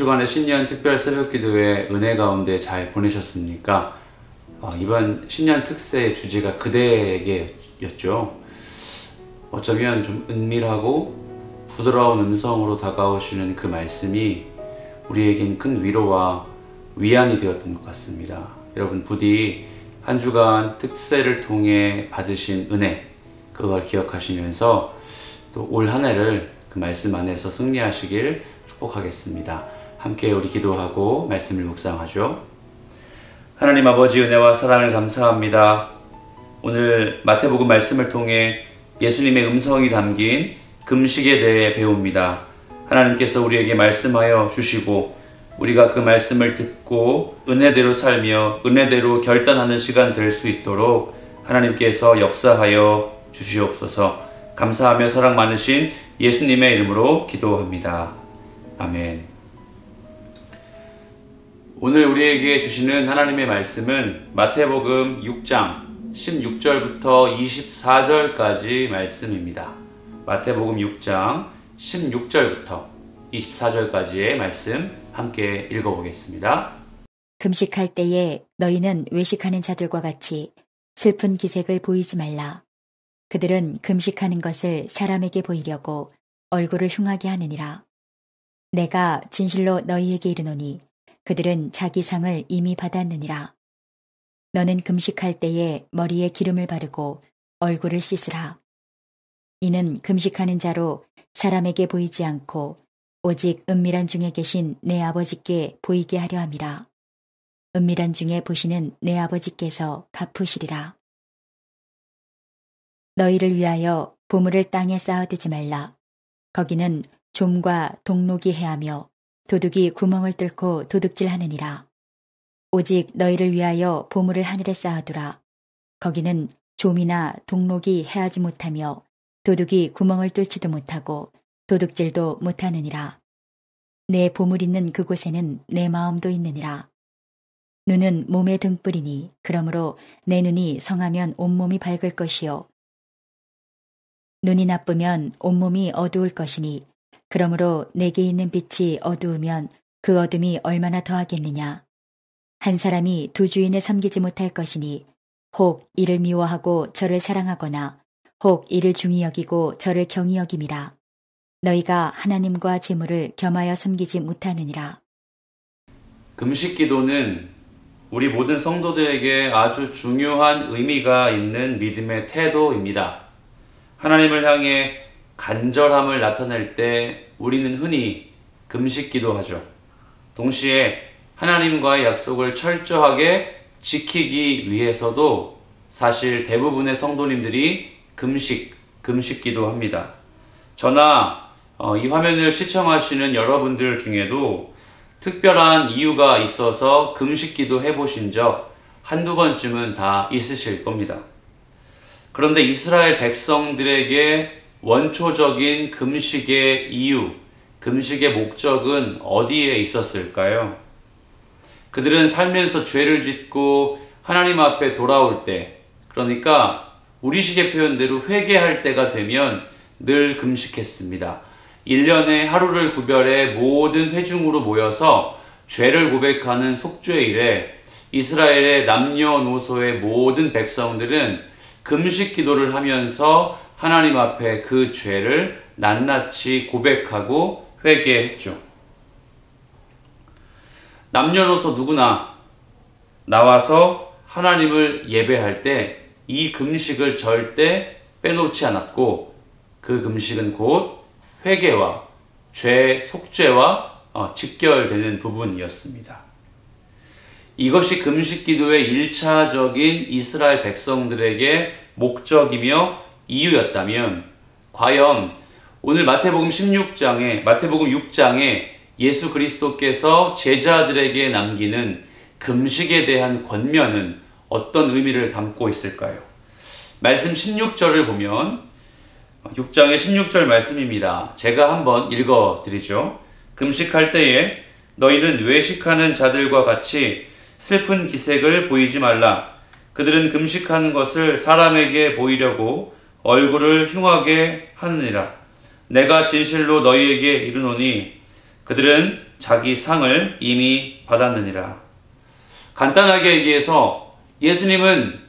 주간의 신년 특별 새벽기도회 은혜 가운데 잘 보내셨습니까? 이번 신년 특세의 주제가 그대에게였죠. 어쩌면 좀 은밀하고 부드러운 음성으로 다가오시는 그 말씀이 우리에겐 큰 위로와 위안이 되었던 것 같습니다. 여러분 부디 한 주간 특세를 통해 받으신 은혜, 그걸 기억하시면서 또 올 한 해를 그 말씀 안에서 승리하시길 축복하겠습니다. 함께 우리 기도하고 말씀을 묵상하죠. 하나님 아버지, 은혜와 사랑을 감사합니다. 오늘 마태복음 말씀을 통해 예수님의 음성이 담긴 금식에 대해 배웁니다. 하나님께서 우리에게 말씀하여 주시고 우리가 그 말씀을 듣고 은혜대로 살며 은혜대로 결단하는 시간 될 수 있도록 하나님께서 역사하여 주시옵소서. 감사하며 사랑 많으신 예수님의 이름으로 기도합니다. 아멘. 오늘 우리에게 주시는 하나님의 말씀은 마태복음 6장 16절부터 24절까지 말씀입니다. 마태복음 6장 16절부터 24절까지의 말씀 함께 읽어보겠습니다. 금식할 때에 너희는 외식하는 자들과 같이 슬픈 기색을 보이지 말라. 그들은 금식하는 것을 사람에게 보이려고 얼굴을 흉하게 하느니라. 내가 진실로 너희에게 이르노니 그들은 자기 상을 이미 받았느니라. 너는 금식할 때에 머리에 기름을 바르고 얼굴을 씻으라. 이는 금식하는 자로 사람에게 보이지 않고 오직 은밀한 중에 계신 내 아버지께 보이게 하려 함이라. 은밀한 중에 보시는 내 아버지께서 갚으시리라. 너희를 위하여 보물을 땅에 쌓아두지 말라. 거기는 좀과 동록이 해하며 도둑이 구멍을 뚫고 도둑질하느니라. 오직 너희를 위하여 보물을 하늘에 쌓아두라. 거기는 좀이나 동록이 해하지 못하며 도둑이 구멍을 뚫지도 못하고 도둑질도 못하느니라. 내 보물 있는 그곳에는 내 마음도 있느니라. 눈은 몸의 등불이니 그러므로 내 눈이 성하면 온몸이 밝을 것이요 눈이 나쁘면 온몸이 어두울 것이니 그러므로 내게 있는 빛이 어두우면 그 어둠이 얼마나 더하겠느냐. 한 사람이 두 주인을 섬기지 못할 것이니 혹 이를 미워하고 저를 사랑하거나 혹 이를 중히 여기고 저를 경히 여김이라. 너희가 하나님과 재물을 겸하여 섬기지 못하느니라. 금식 기도는 우리 모든 성도들에게 아주 중요한 의미가 있는 믿음의 태도입니다. 하나님을 향해 간절함을 나타낼 때 우리는 흔히 금식 기도하죠. 동시에 하나님과의 약속을 철저하게 지키기 위해서도 사실 대부분의 성도님들이 금식 기도합니다. 저나 이 화면을 시청하시는 여러분들 중에도 특별한 이유가 있어서 금식 기도 해보신 적 한두 번쯤은 다 있으실 겁니다. 그런데 이스라엘 백성들에게 원초적인 금식의 이유, 금식의 목적은 어디에 있었을까요? 그들은 살면서 죄를 짓고 하나님 앞에 돌아올 때, 그러니까 우리식의 표현대로 회개할 때가 되면 늘 금식했습니다. 1년에 하루를 구별해 모든 회중으로 모여서 죄를 고백하는 속죄일에 이스라엘의 남녀노소의 모든 백성들은 금식 기도를 하면서 하나님 앞에 그 죄를 낱낱이 고백하고 회개했죠. 남녀노소 누구나 나와서 하나님을 예배할 때 이 금식을 절대 빼놓지 않았고 그 금식은 곧 회개와 죄 속죄와 직결되는 부분이었습니다. 이것이 금식 기도의 1차적인 이스라엘 백성들에게 목적이며 이유였다면 과연 오늘 마태복음 6장에 예수 그리스도께서 제자들에게 남기는 금식에 대한 권면은 어떤 의미를 담고 있을까요? 말씀 16절을 보면 6장의 16절 말씀입니다. 제가 한번 읽어드리죠. 금식할 때에 너희는 외식하는 자들과 같이 슬픈 기색을 보이지 말라. 그들은 금식하는 것을 사람에게 보이려고 얼굴을 흉하게 하느니라. 내가 진실로 너희에게 이르노니 그들은 자기 상을 이미 받았느니라. 간단하게 얘기해서 예수님은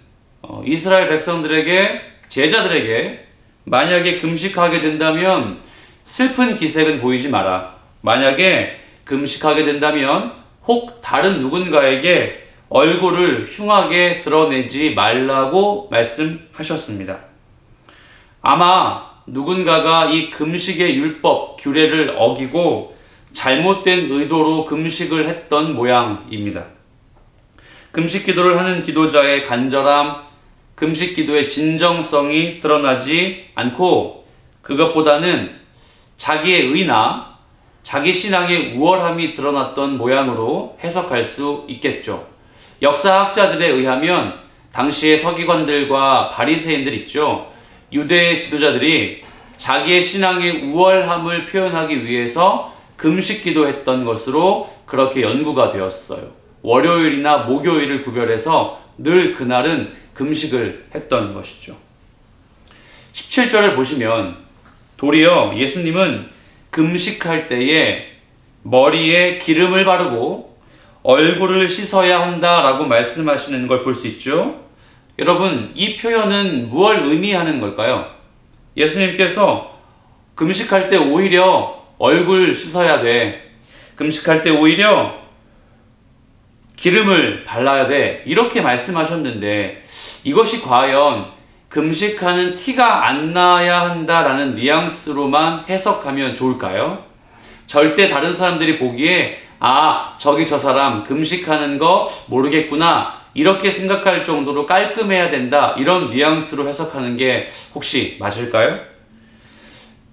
이스라엘 백성들에게, 제자들에게 만약에 금식하게 된다면 슬픈 기색은 보이지 마라. 만약에 금식하게 된다면 혹 다른 누군가에게 얼굴을 흉하게 드러내지 말라고 말씀하셨습니다. 아마 누군가가 이 금식의 율법, 규례를 어기고 잘못된 의도로 금식을 했던 모양입니다. 금식 기도를 하는 기도자의 간절함, 금식 기도의 진정성이 드러나지 않고 그것보다는 자기의 의나 자기 신앙의 우월함이 드러났던 모양으로 해석할 수 있겠죠. 역사학자들에 의하면 당시의 서기관들과 바리새인들 있죠. 유대의 지도자들이 자기의 신앙의 우월함을 표현하기 위해서 금식 기도했던 것으로 그렇게 연구가 되었어요. 월요일이나 목요일을 구별해서 늘 그날은 금식을 했던 것이죠. 17절을 보시면 도리어 예수님은 금식할 때에 머리에 기름을 바르고 얼굴을 씻어야 한다라고 말씀하시는 걸 볼 수 있죠. 여러분, 이 표현은 무엇을 의미하는 걸까요? 예수님께서 금식할 때 오히려 얼굴 씻어야 돼. 금식할 때 오히려 기름을 발라야 돼. 이렇게 말씀하셨는데 이것이 과연 금식하는 티가 안 나야 한다라는 뉘앙스로만 해석하면 좋을까요? 절대 다른 사람들이 보기에 저기 저 사람 금식하는 거 모르겠구나 이렇게 생각할 정도로 깔끔해야 된다 이런 뉘앙스로 해석하는 게 혹시 맞을까요?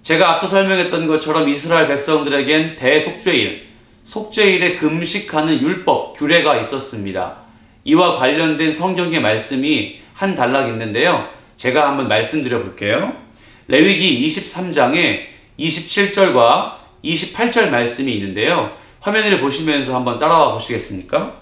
제가 앞서 설명했던 것처럼 이스라엘 백성들에겐 대속죄일, 속죄일에 금식하는 율법, 규례가 있었습니다. 이와 관련된 성경의 말씀이 한 단락 있는데요. 제가 한번 말씀드려 볼게요. 레위기 23장에 27절과 28절 말씀이 있는데요. 화면을 보시면서 한번 따라와 보시겠습니까?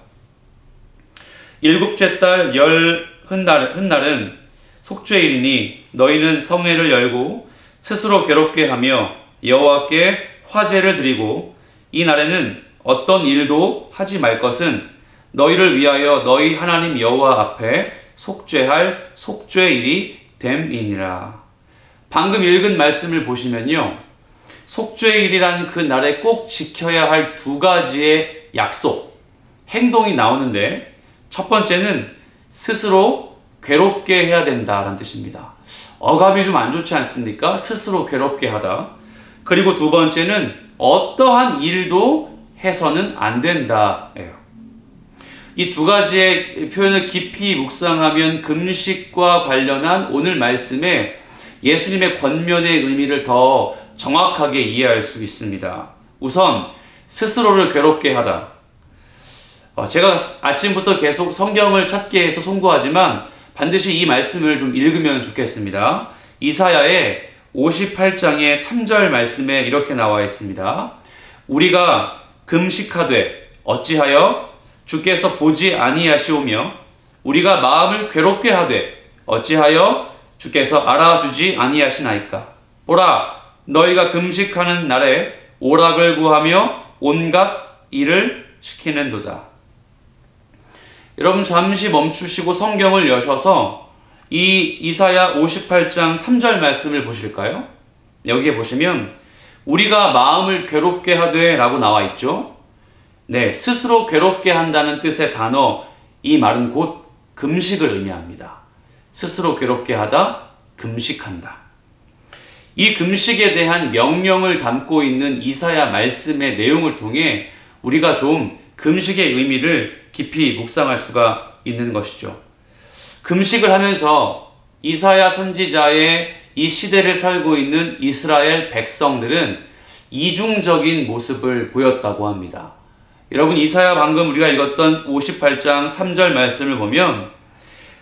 일곱째 달 열 흔날은 속죄일이니 너희는 성회를 열고 스스로 괴롭게 하며 여호와께 화제를 드리고 이 날에는 어떤 일도 하지 말 것은 너희를 위하여 너희 하나님 여호와 앞에 속죄할 속죄일이 됨이니라. 방금 읽은 말씀을 보시면요. 속죄일이라는 그 날에 꼭 지켜야 할 두 가지의 약속, 행동이 나오는데 첫 번째는 스스로 괴롭게 해야 된다라는 뜻입니다. 어감이 좀 안 좋지 않습니까? 스스로 괴롭게 하다. 그리고 두 번째는 어떠한 일도 해서는 안 된다예요. 이 두 가지의 표현을 깊이 묵상하면 금식과 관련한 오늘 말씀에 예수님의 권면의 의미를 더 정확하게 이해할 수 있습니다. 우선 스스로를 괴롭게 하다. 제가 아침부터 계속 성경을 찾게 해서 송구하지만 반드시 이 말씀을 좀 읽으면 좋겠습니다. 이사야의 58장의 3절 말씀에 이렇게 나와 있습니다. 우리가 금식하되 어찌하여 주께서 보지 아니하시오며 우리가 마음을 괴롭게 하되 어찌하여 주께서 알아주지 아니하시나이까. 보라, 너희가 금식하는 날에 오락을 구하며 온갖 일을 시키는도다. 여러분 잠시 멈추시고 성경을 여셔서 이 이사야 58장 3절 말씀을 보실까요? 여기에 보시면 우리가 마음을 괴롭게 하되 라고 나와 있죠. 네, 스스로 괴롭게 한다는 뜻의 단어, 이 말은 곧 금식을 의미합니다. 스스로 괴롭게 하다, 금식한다. 이 금식에 대한 명령을 담고 있는 이사야 말씀의 내용을 통해 우리가 좀 금식의 의미를 깊이 묵상할 수가 있는 것이죠. 금식을 하면서 이사야 선지자의 이 시대를 살고 있는 이스라엘 백성들은 이중적인 모습을 보였다고 합니다. 여러분 이사야 방금 우리가 읽었던 58장 3절 말씀을 보면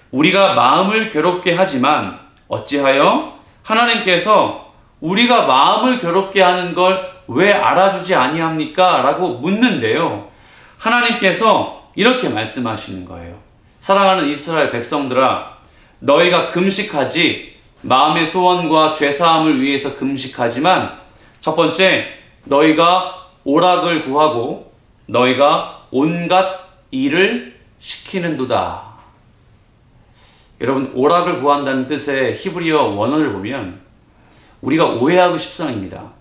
우리가 마음을 괴롭게 하지만 어찌하여 하나님께서 우리가 마음을 괴롭게 하는 걸 왜 알아주지 아니합니까? 라고 묻는데요. 하나님께서 이렇게 말씀하시는 거예요. 사랑하는 이스라엘 백성들아, 너희가 금식하지 마음의 소원과 죄사함을 위해서 금식하지만 첫 번째, 너희가 오락을 구하고 너희가 온갖 일을 시키는도다. 여러분, 오락을 구한다는 뜻의 히브리어 원어를 보면 우리가 오해하고 십상입니다.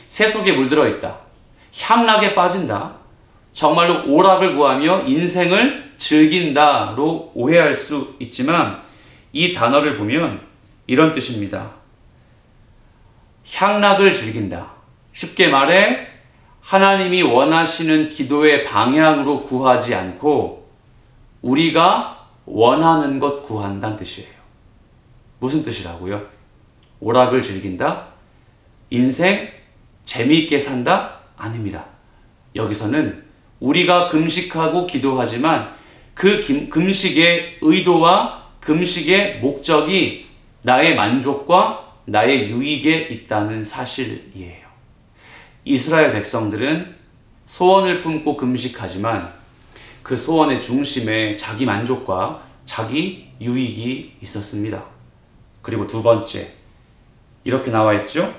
새 속에 물들어 있다. 향락에 빠진다. 정말로 오락을 구하며 인생을 즐긴다로 오해할 수 있지만 이 단어를 보면 이런 뜻입니다. 향락을 즐긴다. 쉽게 말해 하나님이 원하시는 기도의 방향으로 구하지 않고 우리가 원하는 것 구한다는 뜻이에요. 무슨 뜻이라고요? 오락을 즐긴다? 인생 재미있게 산다? 아닙니다. 여기서는 우리가 금식하고 기도하지만 그 금식의 의도와 금식의 목적이 나의 만족과 나의 유익에 있다는 사실이에요. 이스라엘 백성들은 소원을 품고 금식하지만 그 소원의 중심에 자기 만족과 자기 유익이 있었습니다. 그리고 두 번째, 이렇게 나와 있죠.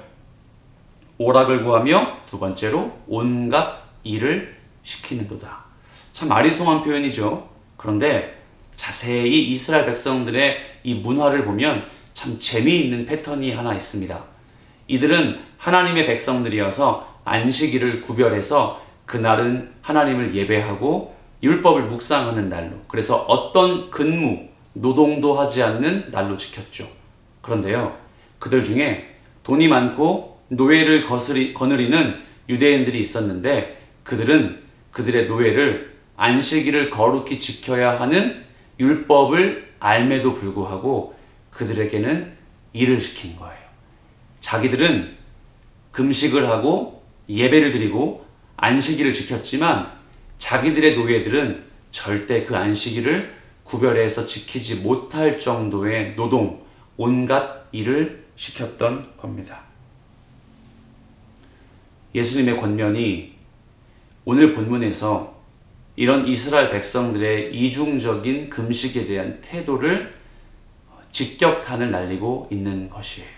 오락을 구하며 두 번째로 온갖 일을 시키는도다. 참 아리송한 표현이죠. 그런데 자세히 이스라엘 백성들의 이 문화를 보면 참 재미있는 패턴이 하나 있습니다. 이들은 하나님의 백성들이어서 안식일을 구별해서 그날은 하나님을 예배하고 율법을 묵상하는 날로, 그래서 어떤 근무, 노동도 하지 않는 날로 지켰죠. 그런데요, 그들 중에 돈이 많고 노예를 거느리는 유대인들이 있었는데 그들은 그들의 노예를 안식일을 거룩히 지켜야 하는 율법을 알매도 불구하고 그들에게는 일을 시킨 거예요. 자기들은 금식을 하고 예배를 드리고 안식일을 지켰지만 자기들의 노예들은 절대 그 안식일을 구별해서 지키지 못할 정도의 노동, 온갖 일을 시켰던 겁니다. 예수님의 권면이 오늘 본문에서 이런 이스라엘 백성들의 이중적인 금식에 대한 태도를 직격탄을 날리고 있는 것이에요.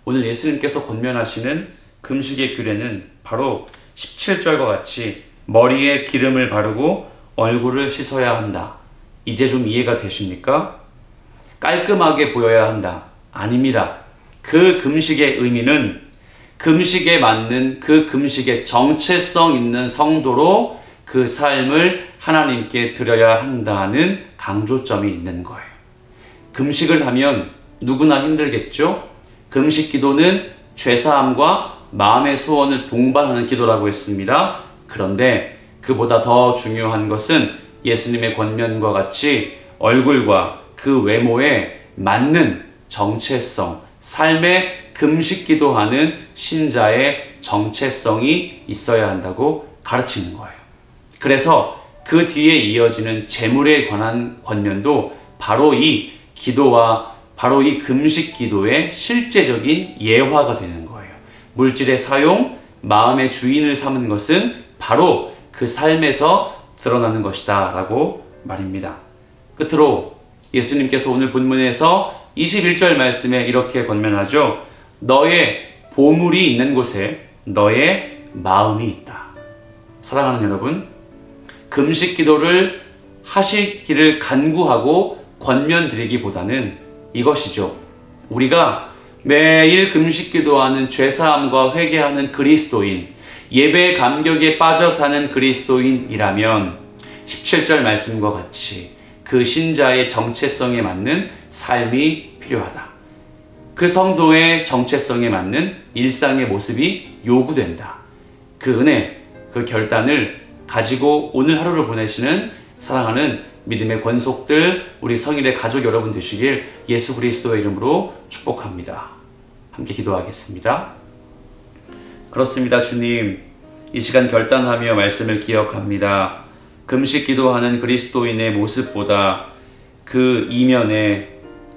오늘 예수님께서 권면하시는 금식의 규례는 바로 17절과 같이 머리에 기름을 바르고 얼굴을 씻어야 한다. 이제 좀 이해가 되십니까? 깔끔하게 보여야 한다. 아닙니다. 그 금식의 의미는 금식에 맞는 그 금식의 정체성 있는 성도로 그 삶을 하나님께 드려야 한다는 강조점이 있는 거예요. 금식을 하면 누구나 힘들겠죠? 금식 기도는 죄사함과 마음의 소원을 동반하는 기도라고 했습니다. 그런데 그보다 더 중요한 것은 예수님의 권면과 같이 얼굴과 그 외모에 맞는 정체성, 삶의 금식 기도하는 신자의 정체성이 있어야 한다고 가르치는 거예요. 그래서 그 뒤에 이어지는 재물에 관한 권면도 바로 이 기도와 바로 이 금식 기도의 실제적인 예화가 되는 거예요. 물질의 사용, 마음의 주인을 삼은 것은 바로 그 삶에서 드러나는 것이다 라고 말입니다. 끝으로 예수님께서 오늘 본문에서 21절 말씀에 이렇게 권면하죠. 너의 보물이 있는 곳에 너의 마음이 있다. 사랑하는 여러분, 금식 기도를 하시기를 간구하고 권면드리기보다는 이것이죠. 우리가 매일 금식 기도하는 죄사함과 회개하는 그리스도인, 예배 감격에 빠져 사는 그리스도인이라면 17절 말씀과 같이 그 신자의 정체성에 맞는 삶이 필요하다. 그 성도의 정체성에 맞는 일상의 모습이 요구된다. 그 은혜, 그 결단을 가지고 오늘 하루를 보내시는 사랑하는 믿음의 권속들, 우리 성일의 가족 여러분 되시길 예수 그리스도의 이름으로 축복합니다. 함께 기도하겠습니다. 그렇습니다. 주님, 이 시간 결단하며 말씀을 기억합니다. 금식 기도하는 그리스도인의 모습보다 그 이면에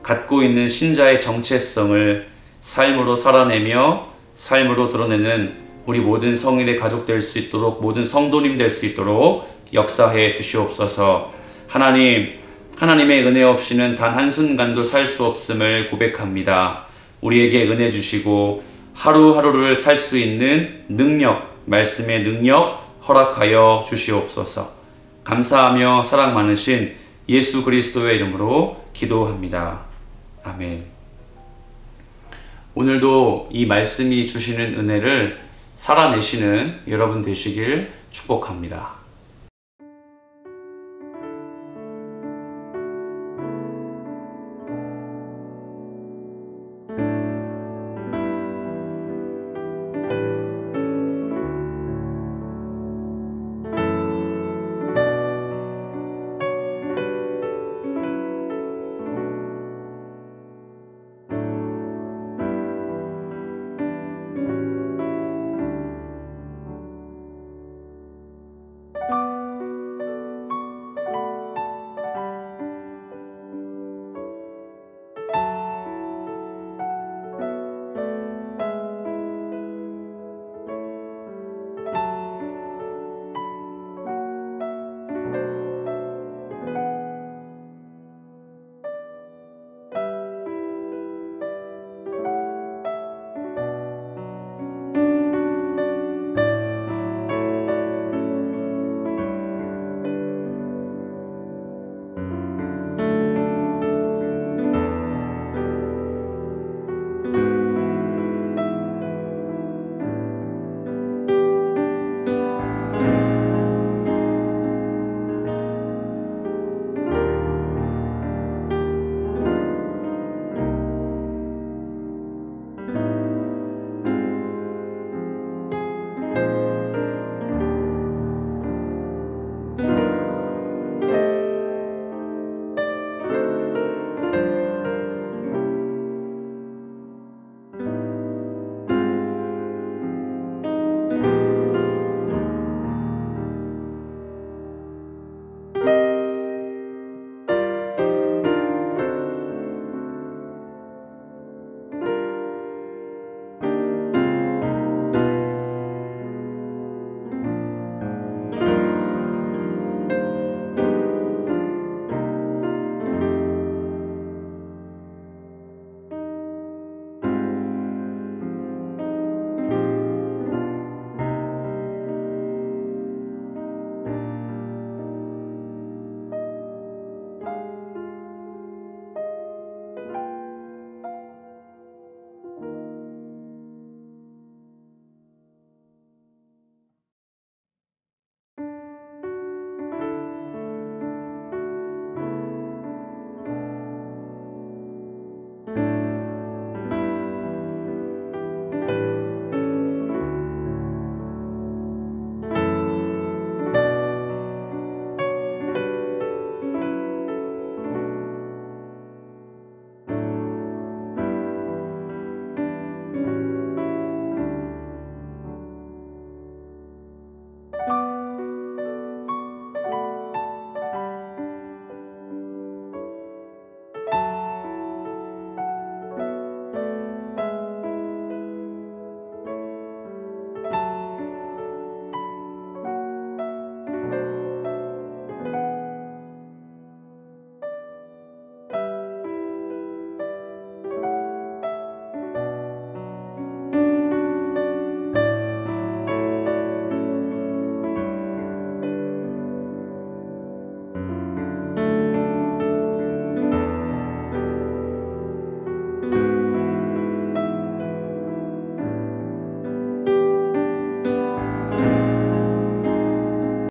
갖고 있는 신자의 정체성을 삶으로 살아내며 삶으로 드러내는 우리 모든 성일의 가족 될 수 있도록, 모든 성도님 될 수 있도록 역사해 주시옵소서. 하나님, 하나님의 은혜 없이는 단 한순간도 살 수 없음을 고백합니다. 우리에게 은혜 주시고 하루하루를 살 수 있는 능력, 말씀의 능력 허락하여 주시옵소서. 감사하며 사랑 많으신 예수 그리스도의 이름으로 기도합니다. 아멘. 오늘도 이 말씀이 주시는 은혜를 살아내시는 여러분 되시길 축복합니다.